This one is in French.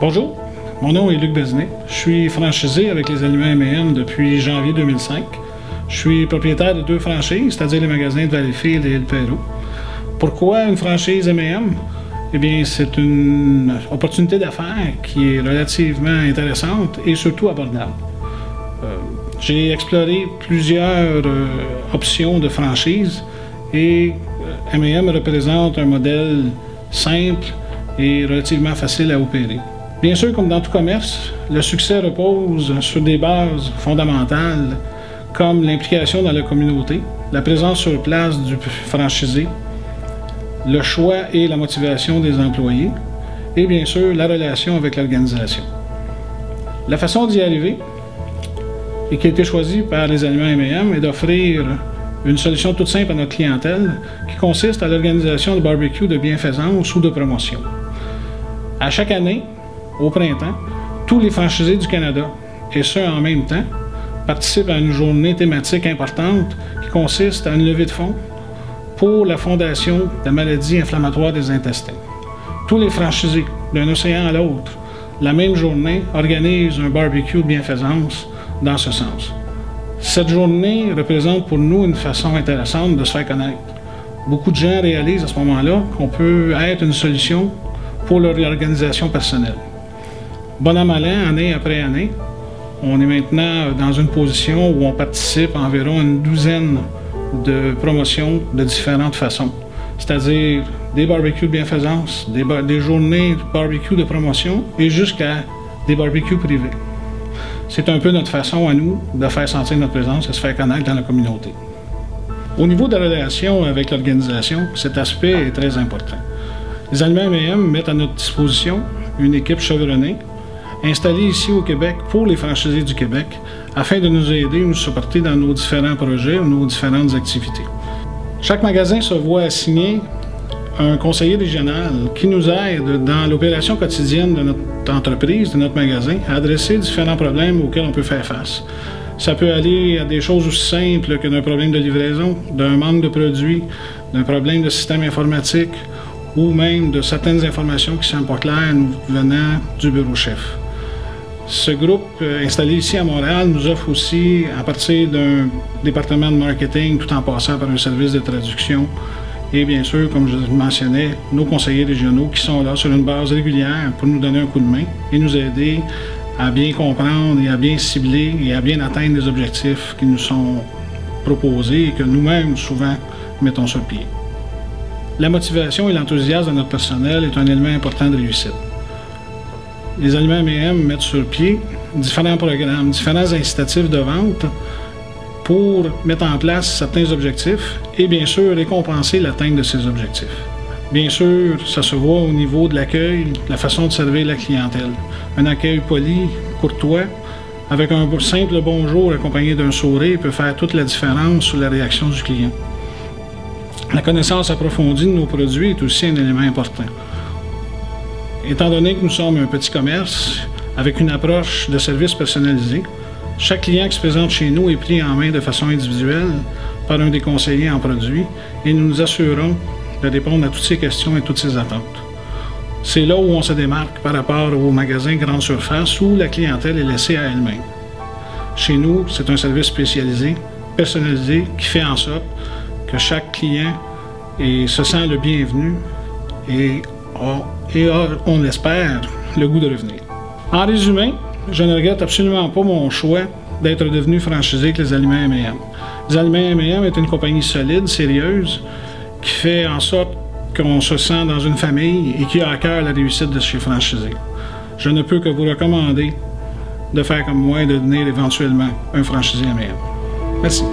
Bonjour, mon nom est Luc Bézinet. Je suis franchisé avec les aliments M&M depuis janvier 2005. Je suis propriétaire de 2 franchises, c'est-à-dire les magasins de Valleyfield et El Perro. Pourquoi une franchise M&M? Eh bien, c'est une opportunité d'affaires qui est relativement intéressante et surtout abordable. J'ai exploré plusieurs options de franchise et M&M représente un modèle simple et relativement facile à opérer. Bien sûr, comme dans tout commerce, le succès repose sur des bases fondamentales comme l'implication dans la communauté, la présence sur place du franchisé, le choix et la motivation des employés et bien sûr la relation avec l'organisation. La façon d'y arriver, et qui a été choisie par les aliments M&M, est d'offrir une solution toute simple à notre clientèle qui consiste à l'organisation de barbecue de bienfaisance ou de promotion. À chaque année, au printemps, tous les franchisés du Canada, et ce en même temps, participent à une journée thématique importante qui consiste à une levée de fonds pour la Fondation de la maladie inflammatoire des intestins. Tous les franchisés, d'un océan à l'autre, la même journée, organisent un barbecue de bienfaisance dans ce sens. Cette journée représente pour nous une façon intéressante de se faire connaître. Beaucoup de gens réalisent à ce moment-là qu'on peut être une solution pour leur organisation personnelle. Bon an, mal an, année après année, on est maintenant dans une position où on participe à environ une douzaine de promotions de différentes façons, c'est-à-dire des barbecues de bienfaisance, des journées de barbecue de promotion et jusqu'à des barbecues privés. C'est un peu notre façon à nous de faire sentir notre présence et de se faire connaître dans la communauté. Au niveau de la relation avec l'organisation, cet aspect est très important. Les aliments M&M mettent à notre disposition une équipe chevronnée, installée ici au Québec pour les franchisés du Québec, afin de nous aider, nous supporter dans nos différents projets, nos différentes activités. Chaque magasin se voit assigner un conseiller régional qui nous aide dans l'opération quotidienne de notre entreprise, de notre magasin, à adresser différents problèmes auxquels on peut faire face. Ça peut aller à des choses aussi simples que d'un problème de livraison, d'un manque de produits, d'un problème de système informatique ou même de certaines informations qui ne sont pas claires nous venant du bureau chef. Ce groupe installé ici à Montréal nous offre aussi, à partir d'un département de marketing, tout en passant par un service de traduction, et bien sûr, comme je le mentionnais, nos conseillers régionaux qui sont là sur une base régulière pour nous donner un coup de main et nous aider à bien comprendre et à bien cibler et à bien atteindre les objectifs qui nous sont proposés et que nous-mêmes, souvent, mettons sur pied. La motivation et l'enthousiasme de notre personnel est un élément important de réussite. Les aliments M&M mettent sur pied différents programmes, différents incitatifs de vente pour mettre en place certains objectifs et bien sûr récompenser l'atteinte de ces objectifs. Bien sûr, ça se voit au niveau de l'accueil, la façon de servir la clientèle. Un accueil poli, courtois, avec un simple bonjour accompagné d'un sourire peut faire toute la différence sur la réaction du client. La connaissance approfondie de nos produits est aussi un élément important. Étant donné que nous sommes un petit commerce avec une approche de service personnalisé, chaque client qui se présente chez nous est pris en main de façon individuelle par un des conseillers en produits et nous nous assurons de répondre à toutes ces questions et toutes ces attentes. C'est là où on se démarque par rapport aux magasins grande surface où la clientèle est laissée à elle-même. Chez nous, c'est un service spécialisé, personnalisé, qui fait en sorte que chaque client se sent le bienvenu et on l'espère, le goût de revenir. En résumé, je ne regrette absolument pas mon choix d'être devenu franchisé avec les aliments M&M. Les aliments M&M est une compagnie solide, sérieuse, qui fait en sorte qu'on se sent dans une famille et qui a à cœur la réussite de chez franchisé. Je ne peux que vous recommander de faire comme moi et de devenir éventuellement un franchisé M&M. Merci.